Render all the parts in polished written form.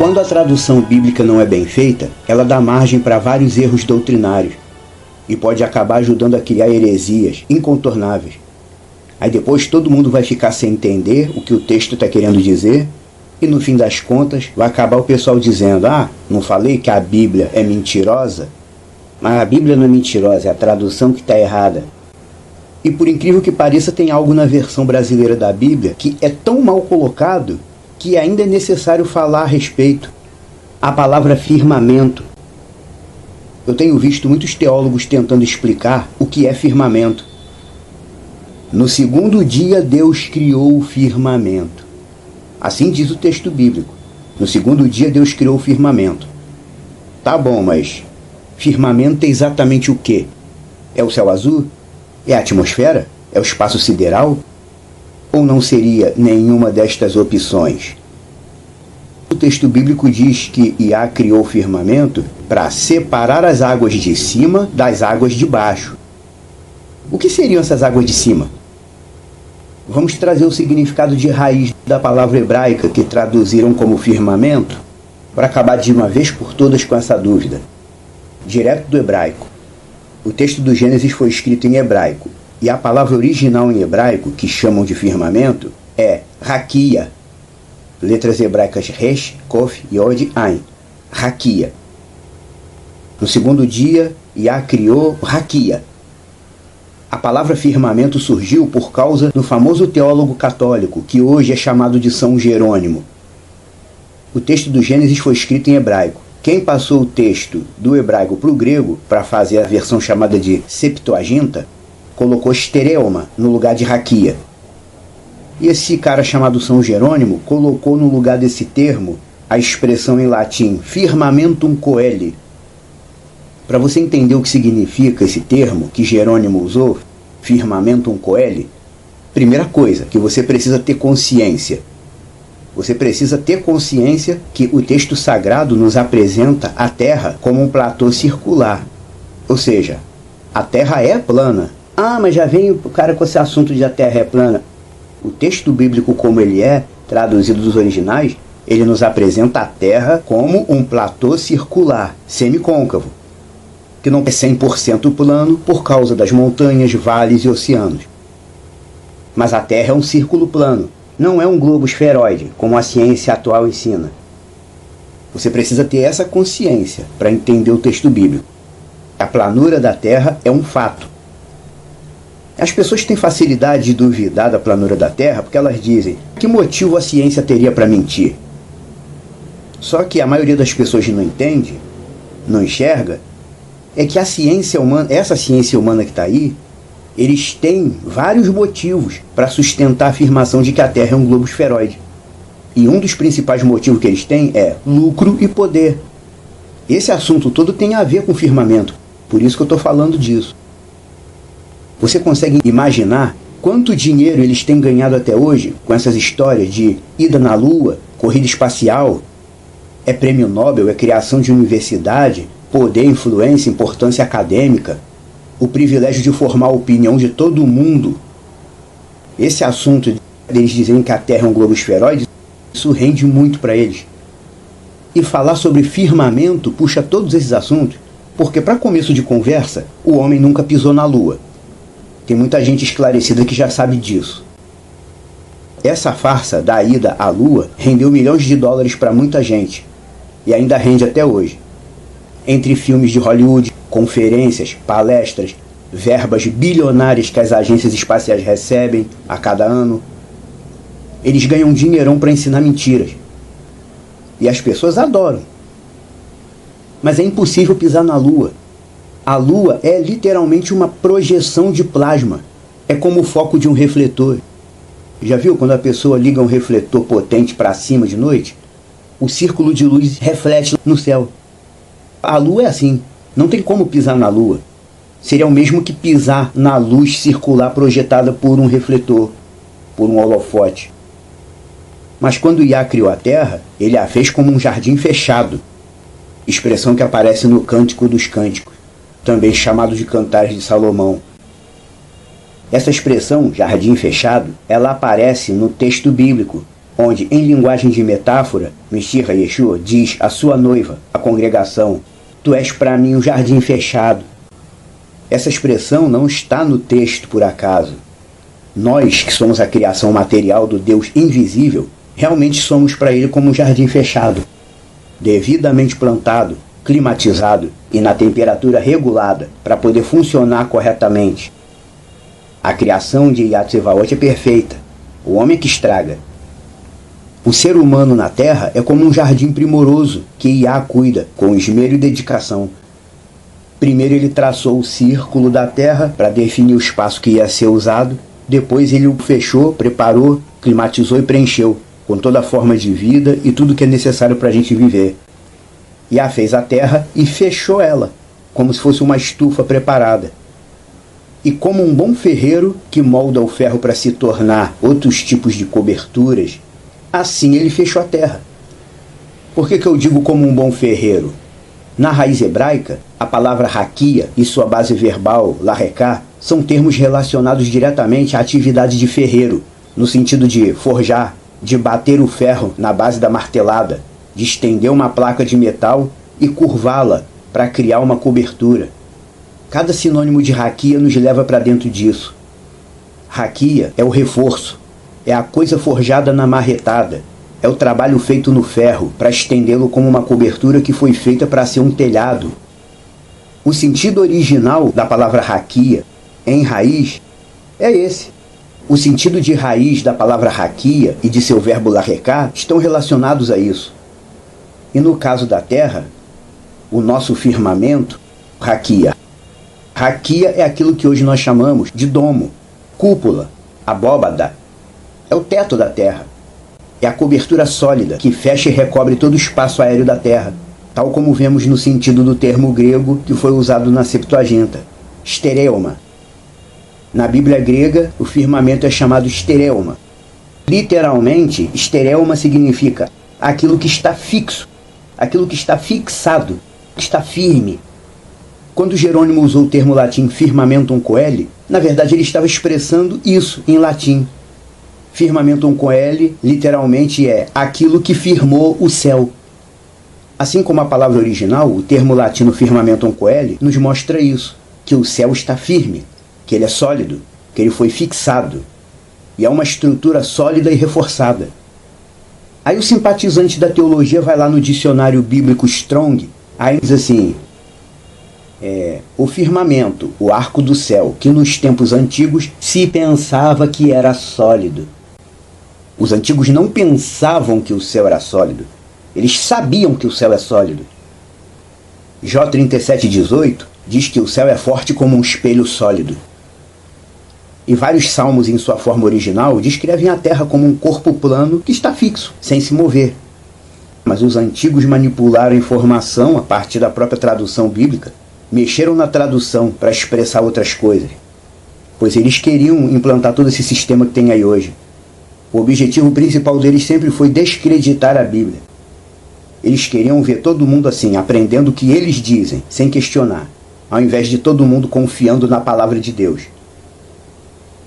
Quando a tradução bíblica não é bem feita, ela dá margem para vários erros doutrinários e pode acabar ajudando a criar heresias incontornáveis. Aí depois todo mundo vai ficar sem entender o que o texto está querendo dizer e no fim das contas vai acabar o pessoal dizendo: ah, não falei que a Bíblia é mentirosa? Mas a Bíblia não é mentirosa, é a tradução que está errada. E por incrível que pareça, tem algo na versão brasileira da Bíblia que é tão mal colocado que ainda é necessário falar a respeito. A palavra firmamento. Eu tenho visto muitos teólogos tentando explicar o que é firmamento. No segundo dia Deus criou o firmamento. Assim diz o texto bíblico. No segundo dia Deus criou o firmamento. Tá bom, mas firmamento é exatamente o quê? É o céu azul? É a atmosfera? É o espaço sideral? Ou não seria nenhuma destas opções? O texto bíblico diz que Iá criou o firmamento para separar as águas de cima das águas de baixo. O que seriam essas águas de cima? Vamos trazer o significado de raiz da palavra hebraica que traduziram como firmamento, para acabar de uma vez por todas com essa dúvida. Direto do hebraico. O texto do Gênesis foi escrito em hebraico, e a palavra original em hebraico, que chamam de firmamento, é raquia. Letras hebraicas Resh, Kof, Yod, Ain. Raquia. No segundo dia, Iá criou raquia. A palavra firmamento surgiu por causa do famoso teólogo católico, que hoje é chamado de São Jerônimo. O texto do Gênesis foi escrito em hebraico. Quem passou o texto do hebraico para o grego, para fazer a versão chamada de Septuaginta, colocou stereoma no lugar de raquia. E esse cara chamado São Jerônimo colocou no lugar desse termo a expressão em latim firmamentum coeli. Para você entender o que significa esse termo que Jerônimo usou, firmamentum coeli, primeira coisa que você precisa ter consciência. Você precisa ter consciência que o texto sagrado nos apresenta a Terra como um platô circular. Ou seja, a Terra é plana. Ah, mas já vem o cara com esse assunto de a Terra é plana. O texto bíblico como ele é, traduzido dos originais, ele nos apresenta a Terra como um platô circular, semicôncavo, que não é 100% plano por causa das montanhas, vales e oceanos. Mas a Terra é um círculo plano, não é um globo esferoide, como a ciência atual ensina. Você precisa ter essa consciência para entender o texto bíblico. A planura da Terra é um fato. As pessoas têm facilidade de duvidar da planura da Terra porque elas dizem: que motivo a ciência teria para mentir? Só que a maioria das pessoas não entende, não enxerga, é que a ciência humana, essa ciência humana que está aí, eles têm vários motivos para sustentar a afirmação de que a Terra é um globo esferoide. E um dos principais motivos que eles têm é lucro e poder. Esse assunto todo tem a ver com firmamento, por isso que eu estou falando disso. Você consegue imaginar quanto dinheiro eles têm ganhado até hoje com essas histórias de ida na Lua, corrida espacial, é prêmio Nobel, é criação de universidade, poder, influência, importância acadêmica, o privilégio de formar a opinião de todo mundo. Esse assunto deles dizerem que a Terra é um globo esferoide, isso rende muito para eles. E falar sobre firmamento puxa todos esses assuntos, porque para começo de conversa, o homem nunca pisou na Lua. Tem muita gente esclarecida que já sabe disso. Essa farsa da ida à Lua rendeu milhões de dólares para muita gente, e ainda rende até hoje. Entre filmes de Hollywood, conferências, palestras, verbas bilionárias que as agências espaciais recebem a cada ano, eles ganham um dinheirão para ensinar mentiras. E as pessoas adoram. Mas é impossível pisar na Lua. A Lua é literalmente uma projeção de plasma. É como o foco de um refletor. Já viu quando a pessoa liga um refletor potente para cima de noite? O círculo de luz reflete no céu. A Lua é assim. Não tem como pisar na Lua. Seria o mesmo que pisar na luz circular projetada por um refletor, por um holofote. Mas quando Iá criou a Terra, ele a fez como um jardim fechado. Expressão que aparece no Cântico dos Cânticos, também chamado de Cantares de Salomão. Essa expressão, jardim fechado, ela aparece no texto bíblico, onde, em linguagem de metáfora, Messias Yeshua diz à sua noiva, a congregação: tu és para mim um jardim fechado. Essa expressão não está no texto por acaso. Nós, que somos a criação material do Deus invisível, realmente somos para Ele como um jardim fechado, devidamente plantado, climatizado e na temperatura regulada para poder funcionar corretamente. A criação de Yahtzeva'ot é perfeita, o homem que estraga. O ser humano na Terra é como um jardim primoroso que Yah cuida com esmero e dedicação. Primeiro ele traçou o círculo da Terra para definir o espaço que ia ser usado, depois ele o fechou, preparou, climatizou e preencheu, com toda a forma de vida e tudo que é necessário para a gente viver. Yah fez a Terra e fechou ela, como se fosse uma estufa preparada. E como um bom ferreiro que molda o ferro para se tornar outros tipos de coberturas, assim ele fechou a Terra. Por que eu digo como um bom ferreiro? Na raiz hebraica, a palavra raquia e sua base verbal, larreká, são termos relacionados diretamente à atividade de ferreiro, no sentido de forjar, de bater o ferro na base da martelada, de estender uma placa de metal e curvá-la para criar uma cobertura. Cada sinônimo de raquia nos leva para dentro disso. Raquia é o reforço, é a coisa forjada na marretada, é o trabalho feito no ferro para estendê-lo como uma cobertura que foi feita para ser um telhado. O sentido original da palavra raquia, em raiz, é esse. O sentido de raiz da palavra raquia e de seu verbo larrecar estão relacionados a isso. E no caso da Terra, o nosso firmamento, raquia. Raquia é aquilo que hoje nós chamamos de domo, cúpula, abóbada. É o teto da Terra. É a cobertura sólida que fecha e recobre todo o espaço aéreo da Terra, tal como vemos no sentido do termo grego que foi usado na Septuaginta, stereoma. Na Bíblia grega, o firmamento é chamado stereoma. Literalmente, stereoma significa aquilo que está fixo, aquilo que está fixado, que está firme. Quando Jerônimo usou o termo latim firmamentum coeli, na verdade ele estava expressando isso em latim. Firmamentum coeli literalmente é aquilo que firmou o céu. Assim como a palavra original, o termo latino firmamentum coeli nos mostra isso, que o céu está firme, que ele é sólido, que ele foi fixado, e é uma estrutura sólida e reforçada. Aí o simpatizante da teologia vai lá no dicionário bíblico Strong, aí diz assim: o firmamento, o arco do céu, que nos tempos antigos se pensava que era sólido. Os antigos não pensavam que o céu era sólido, eles sabiam que o céu é sólido. Jó 37:18 diz que o céu é forte como um espelho sólido. E vários salmos em sua forma original descrevem a terra como um corpo plano que está fixo, sem se mover. Mas os antigos manipularam a informação a partir da própria tradução bíblica, mexeram na tradução para expressar outras coisas, pois eles queriam implantar todo esse sistema que tem aí hoje. O objetivo principal deles sempre foi descreditar a Bíblia. Eles queriam ver todo mundo assim, aprendendo o que eles dizem, sem questionar, ao invés de todo mundo confiando na palavra de Deus.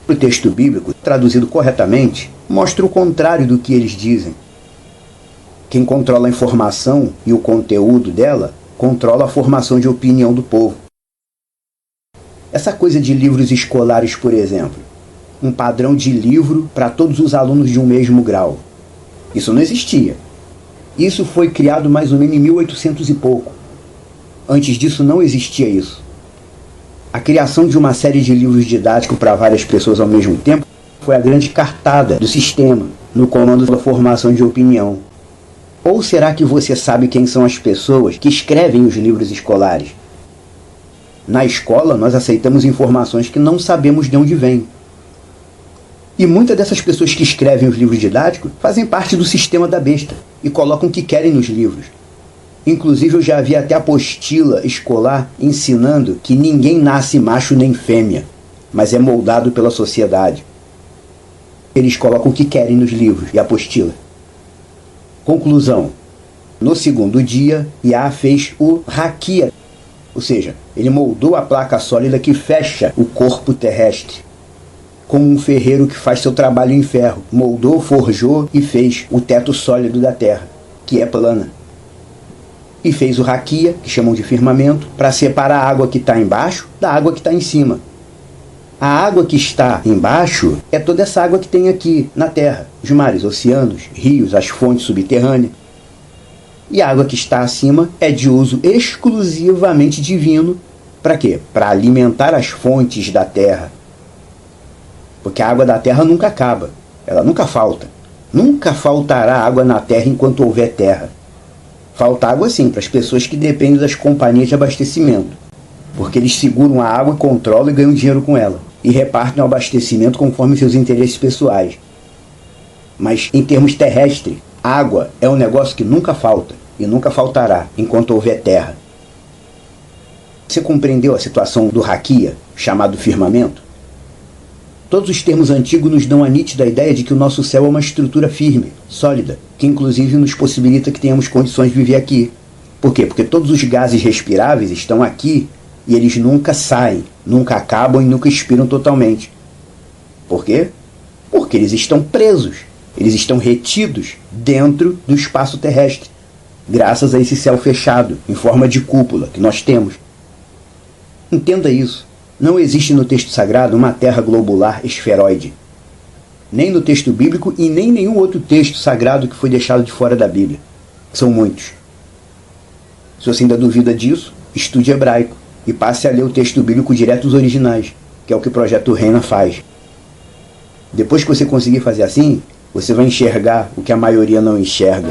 O texto bíblico, traduzido corretamente, mostra o contrário do que eles dizem. Quem controla a informação e o conteúdo dela, controla a formação de opinião do povo. Essa coisa de livros escolares, por exemplo, um padrão de livro para todos os alunos de um mesmo grau. Isso não existia. Isso foi criado mais ou menos em 1800 e pouco. Antes disso não existia isso. A criação de uma série de livros didáticos para várias pessoas ao mesmo tempo foi a grande cartada do sistema, no comando da formação de opinião. Ou será que você sabe quem são as pessoas que escrevem os livros escolares? Na escola, nós aceitamos informações que não sabemos de onde vêm. E muitas dessas pessoas que escrevem os livros didáticos fazem parte do sistema da besta e colocam o que querem nos livros. Inclusive, eu já vi até apostila escolar ensinando que ninguém nasce macho nem fêmea, mas é moldado pela sociedade. Eles colocam o que querem nos livros e apostila. Conclusão. No segundo dia, Yah fez o raquia, ou seja, ele moldou a placa sólida que fecha o corpo terrestre. como um ferreiro que faz seu trabalho em ferro, moldou, forjou e fez o teto sólido da terra, que é plana. E fez o raquia, que chamam de firmamento, para separar a água que está embaixo da água que está em cima. A água que está embaixo é toda essa água que tem aqui na terra, os mares, oceanos, rios, as fontes subterrâneas. E a água que está acima é de uso exclusivamente divino. Para quê? Para alimentar as fontes da terra. Porque a água da terra nunca acaba, ela nunca falta. Nunca faltará água na terra enquanto houver terra. Falta água sim para as pessoas que dependem das companhias de abastecimento, porque eles seguram a água, controlam e ganham dinheiro com ela, e repartem o abastecimento conforme seus interesses pessoais. Mas em termos terrestres, água é um negócio que nunca falta e nunca faltará enquanto houver terra. Você compreendeu a situação do raquia, chamado firmamento? Todos os termos antigos nos dão a nítida ideia de que o nosso céu é uma estrutura firme, sólida, que inclusive nos possibilita que tenhamos condições de viver aqui. Por quê? Porque todos os gases respiráveis estão aqui e eles nunca saem, nunca acabam e nunca expiram totalmente. Por quê? Porque eles estão presos, eles estão retidos dentro do espaço terrestre, graças a esse céu fechado, em forma de cúpula, que nós temos. Entenda isso. Não existe no texto sagrado uma terra globular esferoide. Nem no texto bíblico e nem nenhum outro texto sagrado que foi deixado de fora da Bíblia. São muitos. Se você ainda duvida disso, estude hebraico e passe a ler o texto bíblico direto dos originais, que é o que o Projeto Reina faz. Depois que você conseguir fazer assim, você vai enxergar o que a maioria não enxerga.